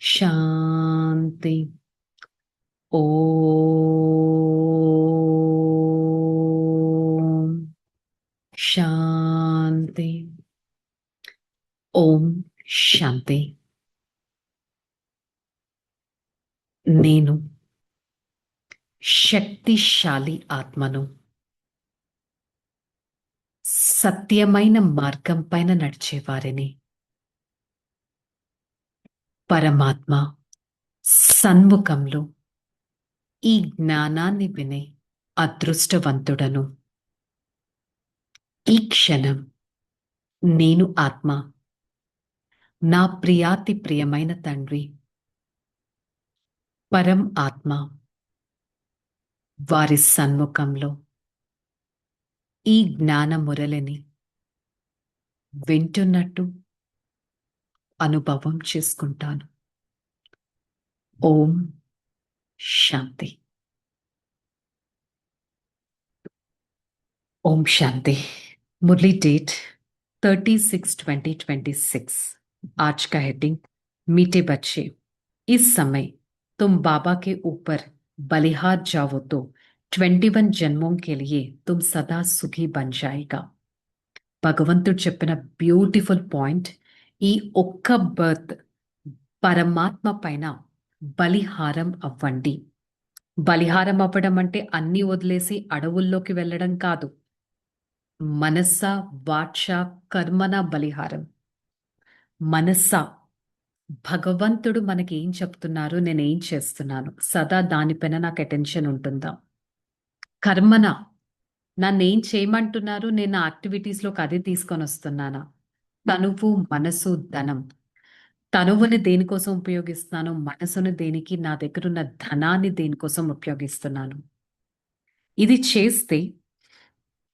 శాంతి. ఓం శాంతి. ఓం శాంతి. నేను శక్తిశాలి ఆత్మను. సత్యమైన మార్గం పైన నడిచేవారిని. పరమాత్మ సన్ముఖంలో ఈ జ్ఞానాన్ని వినే అదృష్టవంతుడను. ఈ క్షణం నేను ఆత్మ, నా ప్రియాతి ప్రియమైన తండ్రి పరం ఆత్మ వారి సన్ముఖంలో ఈ జ్ఞాన మురళిని వింటున్నట్టు అనుభవం చేసుకుంటాను. ఓం శాంతి. ओम शांति। मुरली डेट 30/6/2026। आज का हेडिंग मीठे बच्चे, इस समय तुम बाबा के ऊपर बलिहार जाओ तो 21 जन्मों के लिए तुम सदा सुखी बन जाएगा। భగవంతుడు చెప్పిన బ్యూటిఫుల్ పాయింట్. ఈ ఒక్క బర్త్ పరమాత్మ పైన బలిహారం అవ్వండి. బలిహారం అవ్వడం అంటే అన్ని వదిలేసి అడవుల్లోకి వెళ్ళడం కాదు. మనస్స వాచ కర్మన బలిహారం. మనస్స భగవంతుడు మనకి ఏం చెప్తున్నారు, నేనేం చేస్తున్నాను, సదా దానిపైన నాకు అటెన్షన్ ఉంటుందా. కర్మన నన్నేం చేయమంటున్నారు, నేను నా యాక్టివిటీస్లోకి అది తీసుకొని వస్తున్నానా. తనువు మనసు ధనం. తనువుని దేనికోసం ఉపయోగిస్తున్నాను, మనసుని దేనికి, నా దగ్గర ఉన్న ధనాన్ని దేనికోసం ఉపయోగిస్తున్నాను. ఇది చేస్తే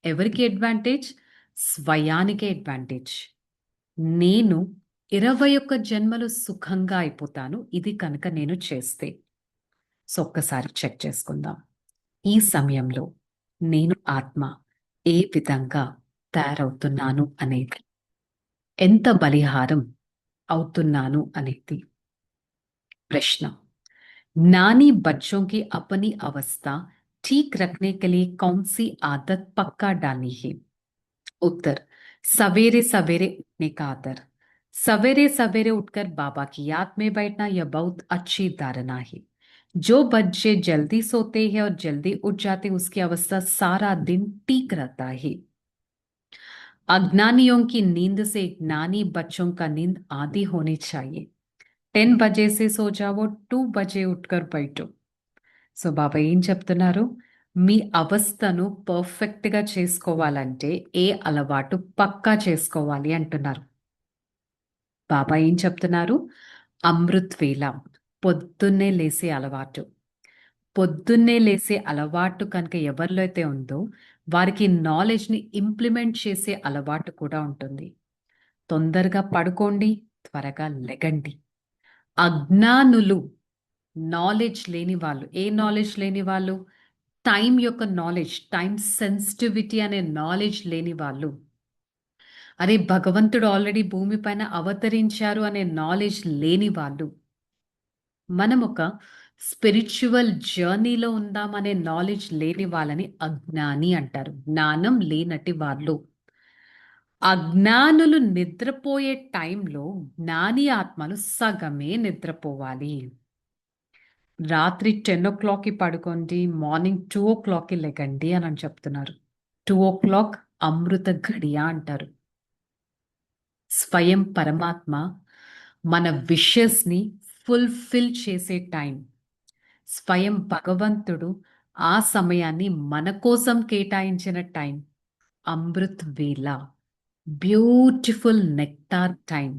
ఎవరికి అడ్వాంటేజ్? స్వయానికే అడ్వాంటేజ్. నేను 21 జన్మలు సుఖంగా అయిపోతాను ఇది కనుక నేను చేస్తే. సో ఒక్కసారి చెక్ చేసుకుందాం. ఈ సమయంలో నేను ఆత్మ ఏ విధంగా తయారవుతున్నాను అనేది, ఎంత బలిహారం అవుతున్నాను అనేది प्रश्न। नानी बच्चों की अपनी अवस्था ठीक रखने के लिए कौन सी आदत पक्का डालनी है? उत्तर, सवेरे सवेरे उठने का आदर। सवेरे सवेरे उठकर बाबा की याद में बैठना यह बहुत अच्छी धारणा है। जो बच्चे जल्दी सोते हैं और जल्दी उठ जाते हैं उसकी अवस्था सारा दिन ठीक रहता है। अज्ञानियों की नींद से ज्ञानी बच्चों का नींद आधी होनी चाहिए। 10 बजे से सो जाओ, 2 बजे उठकर बैठो। సో బాబా ఏం చెప్తున్నారు? మీ అవస్థను పర్ఫెక్ట్గా చేసుకోవాలంటే ఏ అలవాటు పక్కా చేసుకోవాలి అంటున్నారు. బాబా ఏం చెప్తున్నారు? అమృత్ వేళ, పొద్దున్నే లేసే అలవాటు. పొద్దున్నే లేసే అలవాటు కనుక ఎవరిలో అయితే ఉందో వారికి నాలెడ్జ్ని ఇంప్లిమెంట్ చేసే అలవాటు కూడా ఉంటుంది. తొందరగా పడుకోండి, త్వరగా లెగండి. అజ్ఞానులు, నాలెడ్జ్ లేని వాళ్ళు. ఏ నాలెడ్జ్ లేని వాళ్ళు? టైం యొక్క నాలెడ్జ్, టైం సెన్సిటివిటీ అనే నాలెడ్జ్ లేని వాళ్ళు. అరే భగవంతుడు ఆల్రెడీ భూమిపైన అవతరించారు అనే నాలెడ్జ్ లేని వాళ్ళు. మనం ఒక స్పిరిచువల్ జర్నీలో ఉందామనే నాలెడ్జ్ లేని వాళ్ళని అజ్ఞాని అంటారు. జ్ఞానం లేనటి వాళ్ళు. అజ్ఞానులు నిద్రపోయే టైంలో జ్ఞాని ఆత్మలు సగమే నిద్రపోవాలి. రాత్రి 10 o'clockకి పడుకోండి, మార్నింగ్ 2 o'clockకి లెగండి అని చెప్తున్నారు. 2 o'clock అమృత ఘడియ అంటారు. స్వయం పరమాత్మ మన విషెస్ని ఫుల్ఫిల్ చేసే టైం. స్వయం భగవంతుడు ఆ సమయాన్ని మన కోసం కేటాయించిన టైం. అమృత్ వేళ, బ్యూటిఫుల్ నెక్టార్ టైం.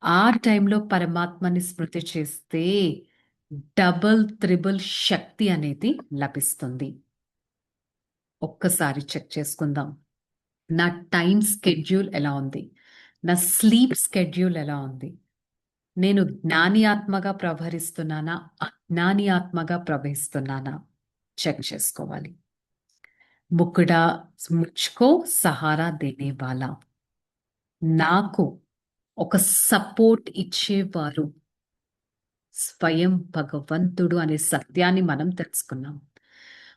ఆ టైంలో పరమాత్మని స్మృతి చేస్తే డబుల్ త్రిబుల్ శక్తి అనేది లభిస్తుంది. ఒక్కసారి చెక్ చేసుకుందాం. నా టైం స్కెడ్యూల్ ఎలా ఉంది, నా స్లీప్ స్కెడ్యూల్ ఎలా ఉంది, నేను జ్ఞాని ఆత్మగా ప్రవహిస్తున్నానా, అజ్ఞాని ఆత్మగా ప్రవహిస్తున్నానా చెక్ చేసుకోవాలి. ముకుడా ముచ్కో సహారా దేనే వాలా, నాకు ఒక సపోర్ట్ ఇచ్చేవారు స్వయం భగవంతుడు అనే సత్యాన్ని మనం తెలుసుకున్నాం.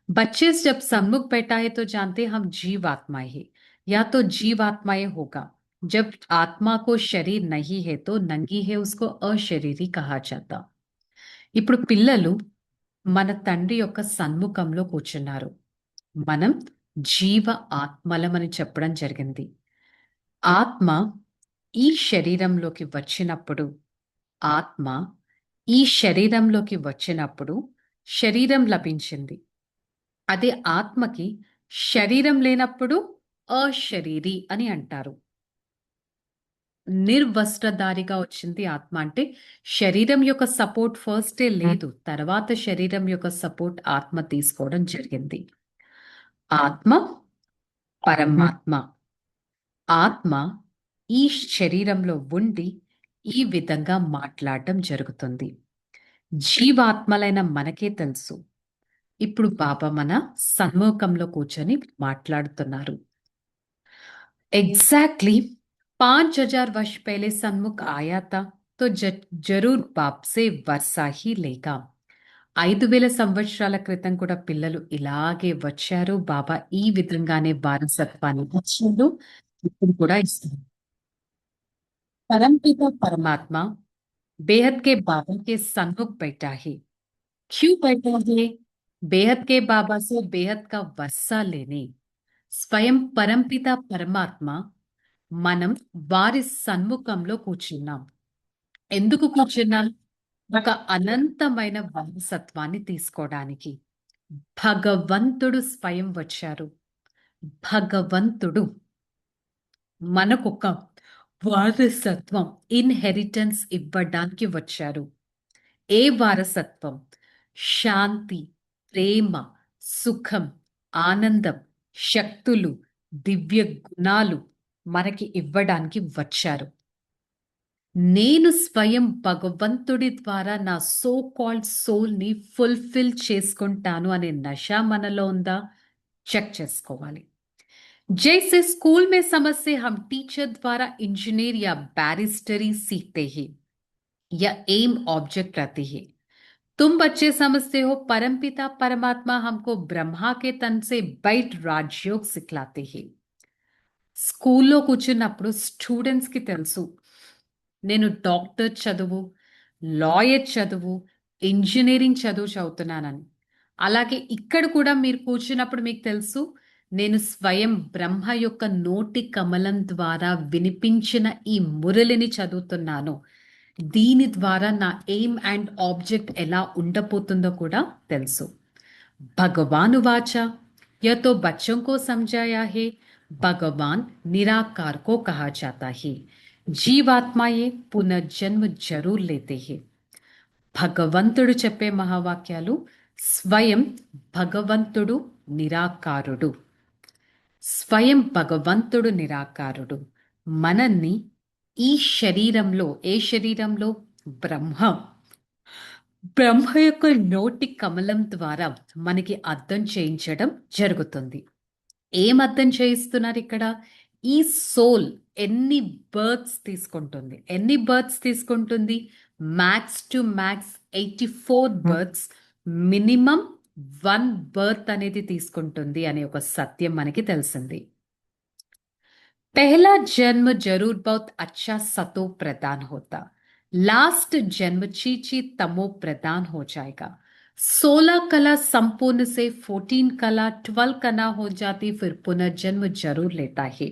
बच्चे जब सन्मुख बैठा है तो जानते हैं हम जीवात्माएं हैं, या तो जीवात्माएं होगा। जब आत्मा को शरीर नहीं है तो नंगी है, उसको अशरीरी कहा जाता। ఇప్పుడు పిల్లలు మన తండ్రి యొక్క సన్ముఖంలో కూర్చున్నారు. మనం జీవ ఆత్మలమని చెప్పడం జరిగింది. ఆత్మ ఈ శరీరంలోకి వచ్చినప్పుడు ఆత్మ ఈ శరీరంలోకి వచ్చినప్పుడు శరీరం లభించింది. అదే ఆత్మకి శరీరం లేనప్పుడు అశరీరి అని అంటారు. నిర్వస్త్రధారిగా వచ్చింది ఆత్మ. అంటే శరీరం యొక్క సపోర్ట్ ఫస్టే లేదు, తర్వాత శరీరం యొక్క సపోర్ట్ ఆత్మ తీసుకోవడం జరిగింది. ఆత్మ పరమాత్మ. ఆత్మ ఈ శరీరంలో ఉండి ఈ విధంగా మాట్లాడటం జరుగుతుంది. జీవాత్మలైన మనకే తెలుసు ఇప్పుడు బాబా మన సన్ముఖంలో కూర్చొని మాట్లాడుతున్నారు. एग्जैक्टली 5,000 वर्ष पहले सन्मुख आया था तो जरूर बाप से वर्षा ही लेगा. 5,000 సంవత్సరాల క్రితం కూడా పిల్లలు ఇలాగే వచ్చారు. బాబా ఈ విధంగానే వారసత్వాన్ని ఇచ్చారు, ఇప్పుడు కూడా ఇస్తారు. परमपिता परमात्मा बेहद के बाबा के सन्मुख बैठा है. क्यों बैठा है? बेहद के बाबा से बेहद का वर्षा लेने. స్వయం పరంపిత పరమాత్మ మనం వారి సన్ముఖంలో కూర్చున్నాం. ఎందుకు కూర్చున్నాం? ఒక అనంతమైన వారసత్వాన్ని తీసుకోవడానికి. భగవంతుడు స్వయం వచ్చారు. భగవంతుడు మనకొక వారసత్వం, ఇన్హెరిటెన్స్ ఇవ్వడానికి వచ్చారు. ఏ వారసత్వం? శాంతి, ప్రేమ, సుఖం, ఆనందం, శక్తులు, దివ్య గుణాలు మనకి ఇవ్వడానికి వచ్చారు. నేను స్వయం భగవంతుడి ద్వారా నా సో కాల్డ్ సోల్ని ఫుల్ఫిల్ చేసుకుంటాను అనే నశ మనలో ఉందా? చెక్ చేసుకోవాలి. जैसे स्कूल में समझ से हम टीचर द्वारा इंजीनियर या बैरिस्टरी सीखते हैं या एम ऑब्जेक्ट रहती है, तुम बच्चे समझते हो परमपिता परमात्मा हमको ब्रह्मा के तन से बैठ राजयोग सिखलाते हैं. స్కూల్లో కూర్చున్నప్పుడు స్టూడెంట్స్కి తెలుసు నేను డాక్టర్ చదువు, లాయర్ చదువు, ఇంజనీరింగ్ చదువు చదువుతున్నానని. అలాగే ఇక్కడ కూడా మీరు కూర్చున్నప్పుడు మీకు తెలుసు నేను స్వయం బ్రహ్మ యొక్క నోటి కమలం ద్వారా వినిపించిన ఈ మురళిని చదువుతున్నాను. దీని ద్వారా నా ఎయిమ్ అండ్ ఆబ్జెక్ట్ ఎలా ఉండబోతుందో కూడా తెలుసు. భగవాను వాచ यह तो बच्चों को समझाया है, भगवान निराकार को कहा जाता है. జీవాత్మాయే పునర్జన్మ జరూర్ లేతే హే. భగవంతుడు చెప్పే మహావాక్యాలు. స్వయం భగవంతుడు నిరాకారుడు. స్వయం భగవంతుడు నిరాకారుడు మనల్ని ఈ శరీరంలో, ఏ శరీరంలో? బ్రహ్మ యొక్క నోటి కమలం ద్వారా మనకి అర్థం చేయించడం జరుగుతుంది. ఏం అర్థం చేయిస్తున్నారు ఇక్కడ? ఈ సోల్ ఎన్ని బర్త్స్ తీసుకుంటుంది? ఎన్ని బర్త్స్ తీసుకుంటుంది? Max to max 84 births, minimum 1 birth అనేది తీసుకుంటుంది అనే ఒక సత్యం మనకి తెలిసింది. पहला जन्म जरूर बहुत अच्छा सतो प्रदान होता, लास्ट जन्म चीची तमो प्रदान हो जाएगा. 16 कला संपूर्ण से 14 कला 12 कला हो जाती, फिर पुनर्जन्म जरूर लेता है.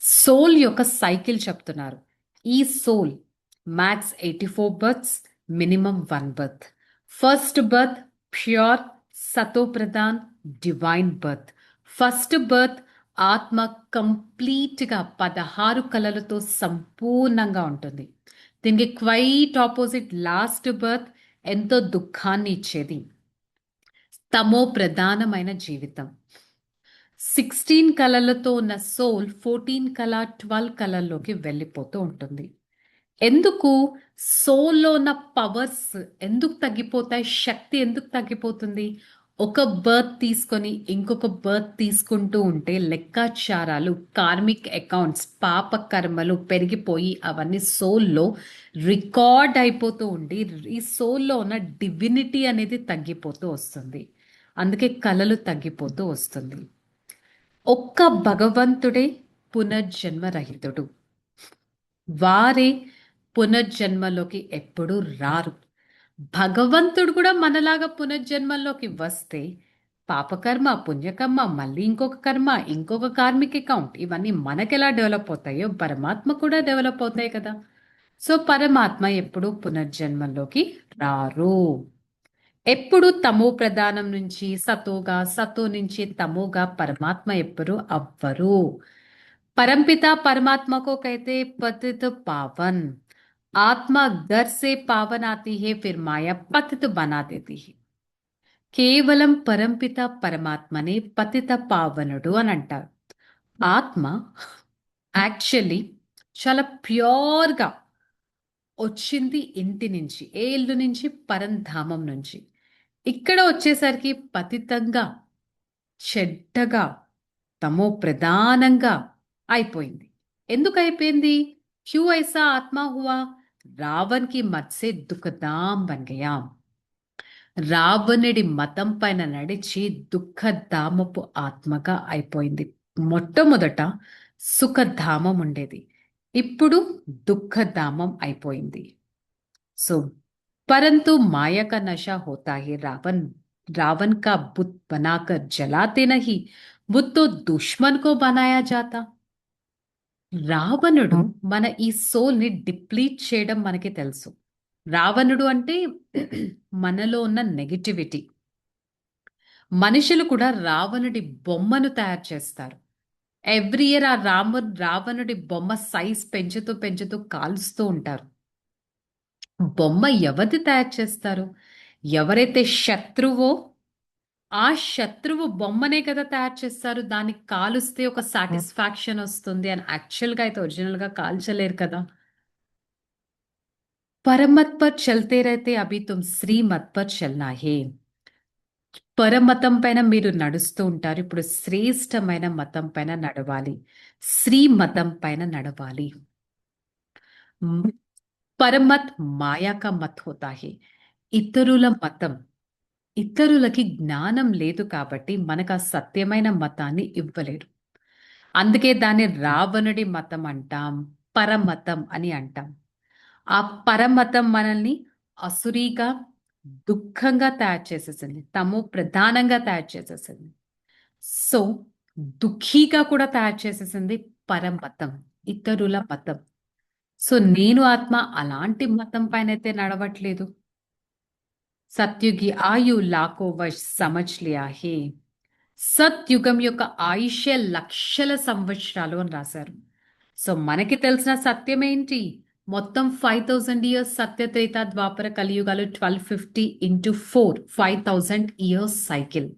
సోల్ యొక్క సైకిల్ చెప్తున్నారు. ఈ soul max 84 births, minimum 1 birth. First birth pure సతో ప్రధాన్ డివైన్ బర్త్. ఫస్ట్ బర్త్ ఆత్మ కంప్లీట్గా 16 కళలతో సంపూర్ణంగా ఉంటుంది. దీనికి క్వైట్ ఆపోజిట్ లాస్ట్ బర్త్ ఎంతో దుఃఖాన్ని ఇచ్చేది, తమో ప్రధానమైన జీవితం. 16 కళలతో ఉన్న సోల్ 14 కళ 12 కళల్లోకి వెళ్ళిపోతూ ఉంటుంది. ఎందుకు? సోల్లో ఉన్న పవర్స్ ఎందుకు తగ్గిపోతాయి? శక్తి ఎందుకు తగ్గిపోతుంది? ఒక బర్త్ తీసుకొని ఇంకొక బర్త్ తీసుకుంటూ ఉంటే లెక్కాచారాలు, కార్మిక్ అకౌంట్స్, పాప కర్మలు పెరిగిపోయి అవన్నీ సోల్లో రికార్డ్ అయిపోతూ ఉండి ఈ సోల్లో ఉన్న డివినిటీ అనేది తగ్గిపోతూ వస్తుంది. అందుకే కళలు తగ్గిపోతూ వస్తుంది. ఒక్క భగవంతుడే పునర్జన్మరహితుడు. వారే పునర్జన్మలోకి ఎప్పుడూ రారు. భగవంతుడు కూడా మనలాగా పునర్జన్మల్లోకి వస్తే పాపకర్మ, పుణ్యకర్మ, మళ్ళీ ఇంకొక కర్మ, ఇంకొక కార్మిక్ అకౌంట్, ఇవన్నీ మనకెలా డెవలప్ అవుతాయో పరమాత్మ కూడా డెవలప్ అవుతాయి కదా. సో పరమాత్మ ఎప్పుడు పునర్జన్మల్లోకి రారు. ఎప్పుడు తమో ప్రధానం నుంచి సతోగా, సతో నుంచి తమోగా పరమాత్మ ఎప్పుడు అవ్వరు. परमपिता परमात्मा को कहते पतित पावन। आत्मा घर से पावन आती है, फिर माया पतित बना देती है. కేవలం పరంపిత పరమాత్మనే పతిత పావనుడు అని అంటారు. ఆత్మ యాక్చువల్లీ చాలా ప్యూర్గా వచ్చింది ఇంటి నుంచి, ఏ ఇల్లు నుంచి? పరంధామం నుంచి. ఇక్కడ వచ్చేసరికి పతితంగా, చెడ్డగా, తమో ప్రధానంగా అయిపోయింది. ఎందుకు అయిపోయింది? క్యూ ఐసా ఆత్మా హువా? రావణ్ కి మత్ సే దుఃఖదాం బన్ గయా. రావణుడి మతం పైన నడిచి దుఃఖధామపు ఆత్మగా అయిపోయింది. మొట్టమొదట సుఖధామం ఉండేది, ఇప్పుడు దుఃఖధామం అయిపోయింది. సో परंतु माया का नशा होता है, रावण रावण का बुत बनाकर जलाते नहीं, बुत तो दुश्मन को बनाया जाता. రావణుడు మన ఈ సోల్ ని డిప్లీట్ చేయడం మనకి తెలుసు. రావణుడు అంటే మనలో ఉన్న నెగటివిటీ. మనుషులు కూడా రావణుడి బొమ్మను తయారు చేస్తారు. ఎవ్రీ ఇయర్ ఆ రావణుడి బొమ్మ సైజ్ పెంచుతూ పెంచుతూ కాల్స్తూ ఉంటారు. బొమ్మ ఎవరిది తయారు చేస్తారు? ఎవరైతే శత్రువో ఆ శత్రువు బొమ్మనే కదా తయారు చేస్తారు. దాన్ని కాలుస్తే ఒక సాటిస్ఫాక్షన్ వస్తుంది అని. యాక్చువల్గా అయితే ఒరిజినల్గా కాల్చలేరు కదా. పరమత్ పర్ చల్తే రహతే అభి తుమ్ శ్రీమత్ పర్ చల్నా హే. పరమతం పైన మీరు నడుస్తూ ఉంటారు, ఇప్పుడు శ్రేష్టమైన మతం పైన నడవాలి, శ్రీమతం పైన నడవాలి. పరమత్ మాయా కా మత్ హోతా హే. ఇతరుల మతం, ఇతరులకి జ్ఞానం లేదు కాబట్టి మనకు ఆ సత్యమైన మతాన్ని ఇవ్వలేరు. అందుకే దాన్ని రావణుడి మతం అంటాం, పరమతం అని అంటాం. ఆ పరమతం మనల్ని అసురీగా, దుఃఖంగా తయారు చేసేసింది, తమో ప్రధానంగా తయారు చేసేసింది. సో దుఃఖీగా కూడా తయారు చేసేసింది పరమతం, ఇతరుల మతం. సో నేను ఆత్మ అలాంటి మతం పైన అయితే నడవట్లేదు. సత్యుగి ఆయు లాఖో వర్ష్ సమజ్ లియా హే. సత్యుగం యొక్క ఆయుష్య లక్షల సంవత్సరాలు అని రాశారు. సో మనకి తెలిసిన సత్యం ఏంటి? మొత్తం 5000 ఇయర్స్ సత్య, త్రేత, ద్వాపర, కలియుగాలు 1250 ఇంటూ 4 5000 ఇయర్స్ సైకిల్.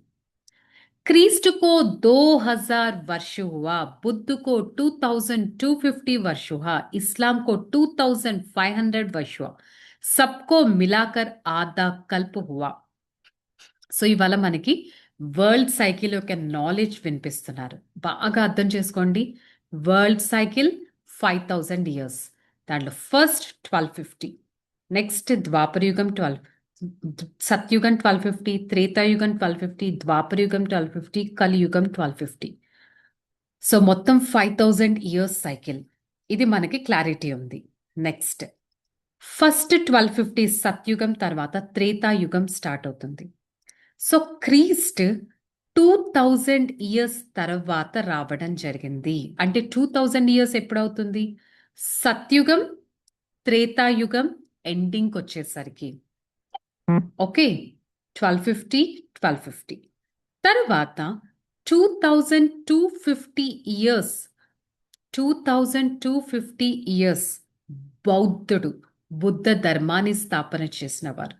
क्रिस्ट को 2000 वर्ष हुआ, बुद्ध को 2250 वर्ष हुआ, इस्लाम को 2500 वर्ष हुआ, सबको मिलाकर आधा कल्प हुआ. సో ఇవాళ మనకి వరల్డ్ సైకిల్ యొక్క నాలెడ్జ్ వినిపిస్తున్నారు. బాగా అర్థం చేసుకోండి. వరల్డ్ సైకిల్ 5000 ఇయర్స్, దాంట్లో ఫస్ట్ 1250, నెక్స్ట్ ద్వాపరయుగం 12, సత్యుగం 1250, త్రేతాయుగం 1250, ద్వాపరయుగం 1250, కలియుగం 1250. సో మొత్తం 5000 ఇయర్స్ సైకిల్. ఇది మనకి క్లారిటీ ఉంది. నెక్స్ట్ ఫస్ట్ 1250 సత్యుగం తర్వాత త్రేతాయుగం స్టార్ట్ అవుతుంది. సో క్రీస్ట్ 2000 ఇయర్స్ తర్వాత రావడం జరిగింది. అంటే 2000 ఇయర్స్ ఎప్పుడవుతుంది? సత్యుగం, త్రేతాయుగం ఎండింగ్ వచ్చేసరికి. ఓకే, 1250 తర్వాత 2250 ఇయర్స్, 2250 ఇయర్స్ బౌద్ధుడు బుద్ధ ధర్మాన్ని స్థాపన చేసిన వారు.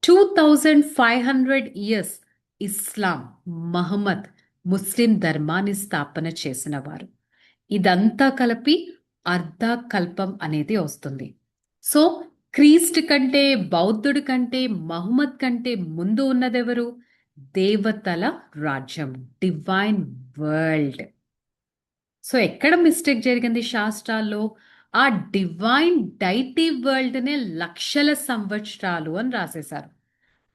2500 ఇయర్స్ ఇస్లాం, మహమ్మద్ ముస్లిం ధర్మాన్ని స్థాపన చేసిన వారు. ఇదంతా కలిపి అర్ధకల్పం అనేది వస్తుంది. సో క్రీస్ట్ కంటే, బౌద్ధుడి కంటే, మహమ్మద్ కంటే ముందు ఉన్నదెవరు? దేవతల రాజ్యం, డివైన్ వరల్డ్. సో ఎక్కడ మిస్టేక్ జరిగింది శాస్త్రాల్లో? ఆ డివైన్ డైటీ వరల్డ్నే లక్షల సంవత్సరాలు అని రాసేశారు.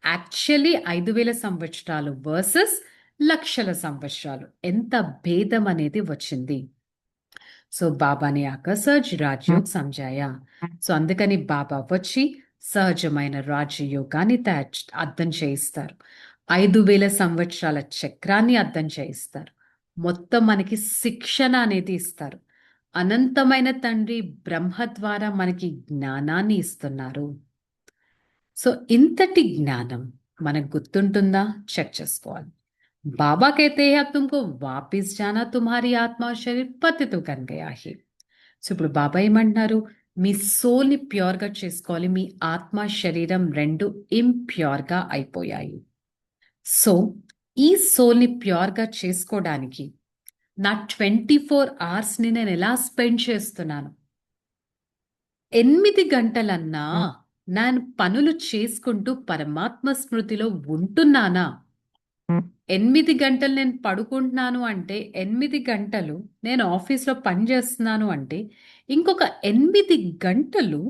యాక్చువల్లీ 5,000 సంవత్సరాలు వర్సెస్ లక్షల సంవత్సరాలు. ఎంత భేదం అనేది వచ్చింది. సో బాబాని ఆక సహజ్ రాజయోగ్ సమజాయా. సో అందుకని బాబా వచ్చి సహజమైన రాజయోగాన్ని అర్థం చేయిస్తారు. 5,000 సంవత్సరాల చక్రాన్ని అర్థం చేయిస్తారు. మొత్తం మనకి శిక్షణ అనేది ఇస్తారు. అనంతమైన తండ్రి బ్రహ్మ ద్వారా మనకి జ్ఞానాన్ని ఇస్తున్నారు. సో ఇంతటి జ్ఞానం మనకు గుర్తుంటుందా? చెక్ చేసుకోవాలి. बाबा कहते हैं अब तुमको वापिस जाना, तुम्हारी आत्मा और शरीर पतित कर गया है. సో ఇప్పుడు బాబా ఏమంటున్నారు? మీ సోల్ని ప్యూర్గా చేసుకోవాలి. మీ ఆత్మ శరీరం రెండు ఇంప్యూర్గా అయిపోయాయి. సో ఈ సోల్ని ప్యూర్గా చేసుకోవడానికి నా 24 అవర్స్ని నేను ఎలా స్పెండ్ చేస్తున్నాను? 8 గంటలన్నా నేను పనులు చేసుకుంటూ పరమాత్మ స్మృతిలో ఉంటున్నానా? 8 గంటలు నేను పడుకుంటున్నాను అంటే, 8 గంటలు నేను ఆఫీస్లో పని చేస్తున్నాను అంటే, ఇంకొక 8 గంటలు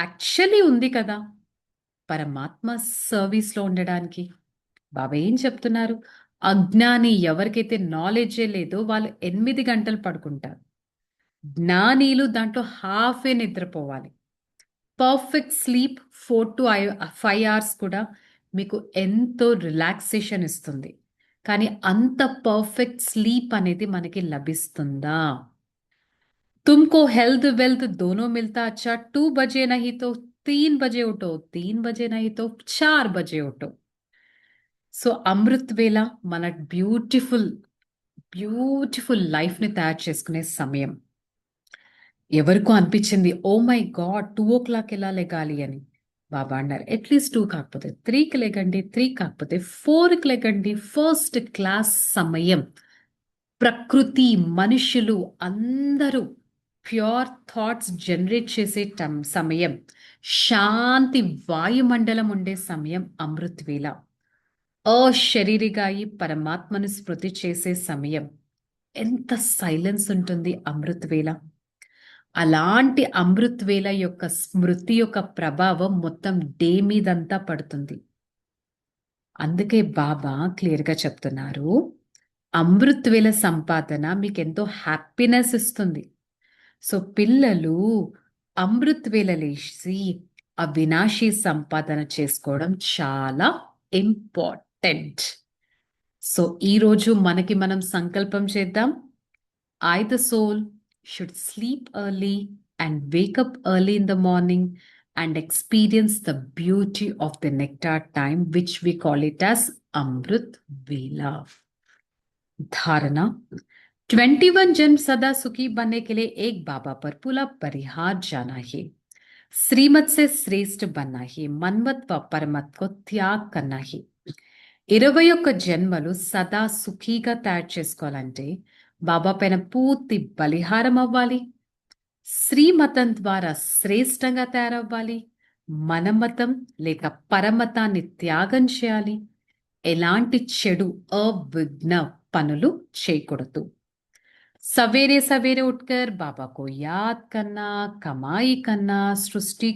యాక్చువల్లీ ఉంది కదా పరమాత్మ సర్వీస్లో ఉండడానికి. బాబా ఏం చెప్తున్నారు? అజ్ఞాని, ఎవరికైతే నాలెడ్జే లేదో వాళ్ళు 8 గంటలు పడుకుంటారు. జ్ఞానీలు దాంట్లో హాఫే నిద్రపోవాలి. పర్ఫెక్ట్ స్లీప్ 4 to 5 అవర్స్ కూడా మీకు ఎంతో రిలాక్సేషన్ ఇస్తుంది. కానీ అంత పర్ఫెక్ట్ స్లీప్ అనేది మనకి లభిస్తుందా? तुमको हेल्थ वेल्थ दोनों मिलता अच्छा, 2 बजे नहीं तो 3 बजे उठो, 3 बजे नहीं तो 4 बजे उठो. సో అమృత్ వేళ మన బ్యూటిఫుల్ లైఫ్ని తయారు చేసుకునే సమయం. ఎవరికో అనిపించింది, ఓ మై గాడ్ 2 o'clock ఎలా లెగాలి అని. బాబా అన్నారు, అట్లీస్ట్ 2 కాకపోతే 3కి లెగండి, 3 కాకపోతే 4కి లెగండి. ఫస్ట్ క్లాస్ సమయం. ప్రకృతి, మనుషులు అందరూ ప్యూర్ థాట్స్ జనరేట్ చేసే సమయం. శాంతి వాయుమండలం ఉండే సమయం అమృత్ వేళ. అశరీరిగా ఈ పరమాత్మను స్మృతి చేసే సమయం. ఎంత సైలెన్స్ ఉంటుంది అమృత్ వేళ. అలాంటి అమృత్ వేళ యొక్క స్మృతి యొక్క ప్రభావం మొత్తం డే మీదంతా పడుతుంది. అందుకే బాబా క్లియర్గా చెప్తున్నారు, అమృత్ వేళ సంపాదన మీకు ఎంతో హ్యాపీనెస్ ఇస్తుంది. సో పిల్లలు అమృత్ వేళ లేచి అవినాశి సంపాదన చేసుకోవడం చాలా ఇంపార్టెంట్. సో ఈరోజు మనకి మనం సంకల్పం చేద్దాం. I, the soul, should sleep early and wake up early in the morning and experience the beauty of the nectar time, which we call it as Amrit Vela. धारणा, 21 जन्म सदा सुखी बनने के लिए एक बाबा पर पूरा परिहार जाना है. श्रीमत से श्रेष्ठ बनना है. मनमत व परमत को त्याग करना है. 21 జన్మలు సదా సుఖీగా తయారు చేసుకోవాలంటే బాబా పైన పూర్తి బలిహారం అవ్వాలి. శ్రీమతం ద్వారా శ్రేష్టంగా తయారవ్వాలి. మనమతం లేక పరమతాన్ని త్యాగం చేయాలి. ఎలాంటి చెడు అవిఘ్న పనులు చేయకూడదు. सवेरे सवेरे उठकर बाबा को याद करना, कमाई करना, सृष्टि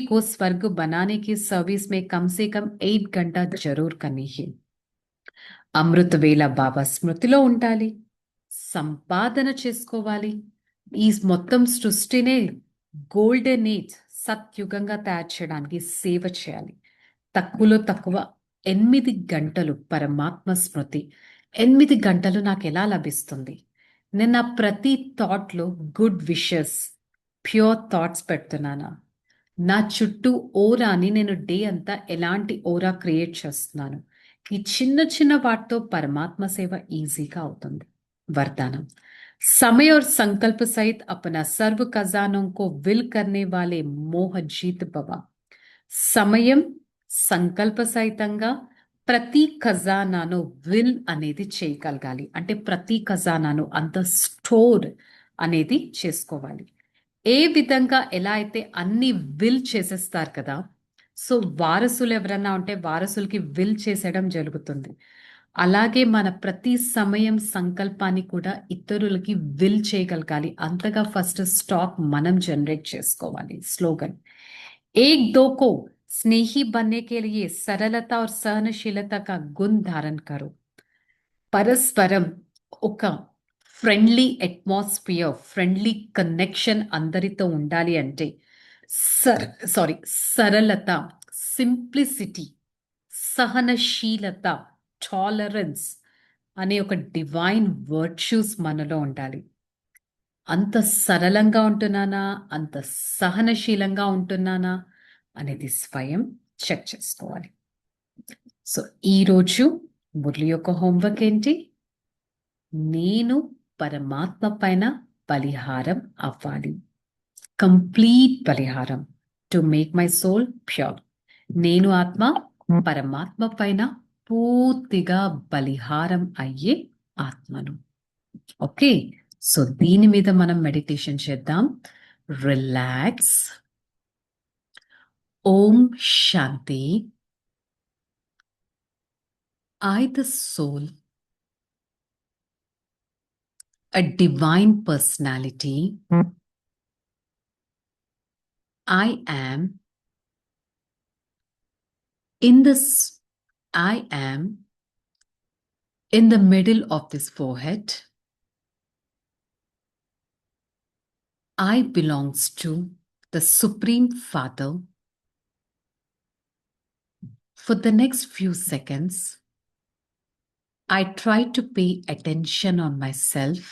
को स्वर्ग बनाने की सर्विस में कम से कम 8 घंटा जरूर करनी है. అమృత వేళ బాబా స్మృతిలో ఉండాలి, సంపాదన చేసుకోవాలి. ఈ మొత్తం సృష్టినే గోల్డెన్ ఏజ్ సత్యుగంగా తయారు చేయడానికి సేవ చేయాలి. తక్కువలో తక్కువ 8 గంటలు పరమాత్మ స్మృతి. 8 గంటలు నాకు ఎలా లభిస్తుంది? నేను నా ప్రతి థాట్లో గుడ్ విషెస్, ప్యూర్ థాట్స్ పెడుతున్నానా? నా చుట్టూ ఓరాని నేను డే అంతా ఎలాంటి ఓరా క్రియేట్ చేస్తున్నాను? ఈ చిన్న చిన్న వాటితో పరమాత్మ సేవ ఈజీగా అవుతుంది. वरदानम, समय और संकल्प सहित अपना सर्व खजानों को विल करने वाले मोह जीत भवा. సమయం సంకల్ప సహితంగా ప్రతి ఖజానాను విల్ అనేది చేయగలగాలి. అంటే ప్రతి ఖజానాను అంత స్టోర్ అనేది చేసుకోవాలి. ఏ విధంగా ఎలా అయితే అన్ని విల్ చేసేస్తారు కదా, సో వారసులు ఎవరన్నా ఉంటే వారసులకి విల్ చేసేయడం జరుగుతుంది. అలాగే మన ప్రతి సమయం సంకల్పాన్ని కూడా ఇతరులకి విల్ చేయగలగాలి. అంతగా ఫస్ట్ స్టాక్ మనం జనరేట్ చేసుకోవాలి. స్లోగన్ एक दो को स्नेही बनने के लिए सरलता और सहनशीलता का गुण धारण करो. పరస్పరం ఒక ఫ్రెండ్లీ అట్మాస్ఫియర్, ఫ్రెండ్లీ కనెక్షన్ అందరితో ఉండాలి అంటే సర్ సారీ సరళత, సింప్లిసిటీ, సహనశీలత, టాలరెన్స్ అనే ఒక డివైన్ వర్చ్యూస్ మనలో ఉండాలి. అంత సరళంగా ఉంటున్నానా, అంత సహనశీలంగా ఉంటున్నానా అనేది స్వయం చెక్ చేసుకోవాలి. సో ఈరోజు మురళి యొక్క హోంవర్క్ ఏంటి? నేను పరమాత్మ పైన బలిహారం అవ్వాలి. కంప్లీట్ బలిహారం to make my soul pure. నేను ఆత్మ పరమాత్మ పైన పూర్తిగా బలిహారం అయ్యే ఆత్మను. ఓకే, సో దీని మీద మనం మెడిటేషన్ చేద్దాం. Relax. Om Shanti. I, the soul, a divine personality, I am in this, I am in the middle of this forehead. I belongs to the Supreme Father. For the next few seconds, I try to pay attention on myself.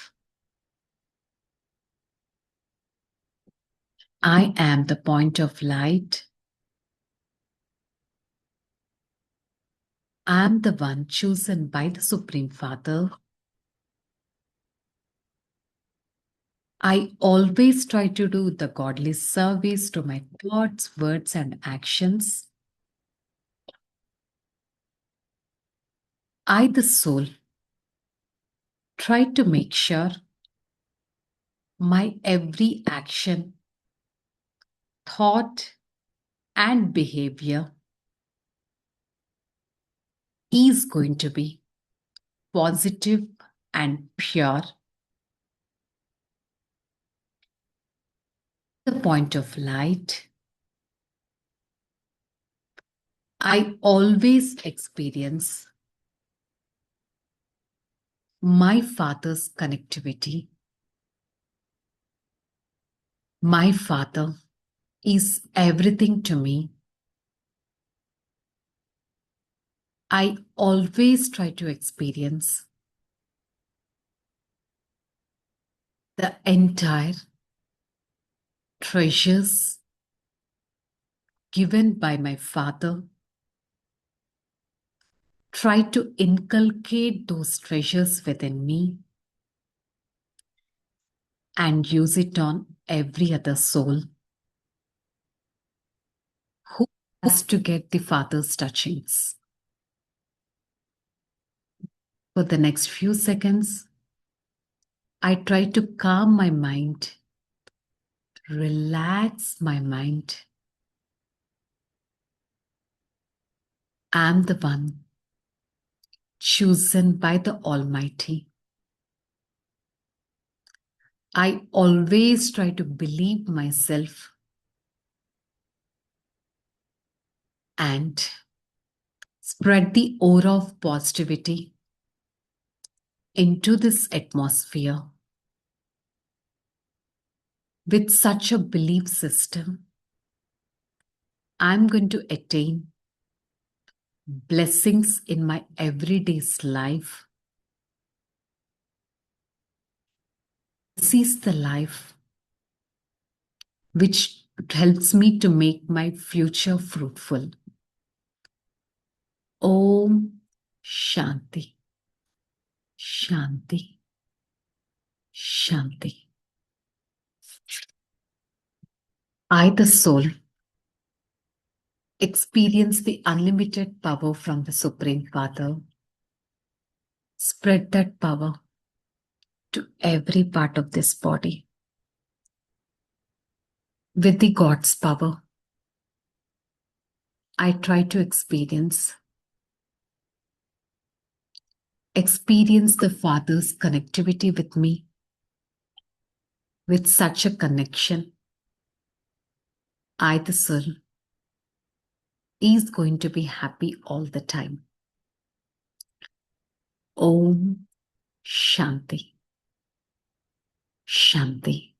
I am the point of light. I am the one chosen by the Supreme Father. I always try to do the godly service to my thoughts, words, and actions. I, the soul, try to make sure my every action, thought, and behavior is going to be positive and pure. The point of light, I always experience my Father's connectivity. My Father is everything to me. I always try to experience the entire treasures given by my Father. Try to inculcate those treasures within me and use it on every other soul who has to get the Father's touchings. For the next few seconds, I try to calm my mind, relax my mind. I am the one chosen by the Almighty. I always try to believe myself and spread the aura of positivity into this atmosphere. With such a belief system, I'm going to attain blessings in my everyday's life. This is the life which helps me to make my future fruitful. Om Shanti, Shanti, Shanti. I, the soul, experience the unlimited power from the Supreme Father. Spread that power to every part of this body. With the God's power, I try to experience the Father's connectivity with me, with such a connection. I, the Son, is going to be happy all the time. Om Shanti. Shanti.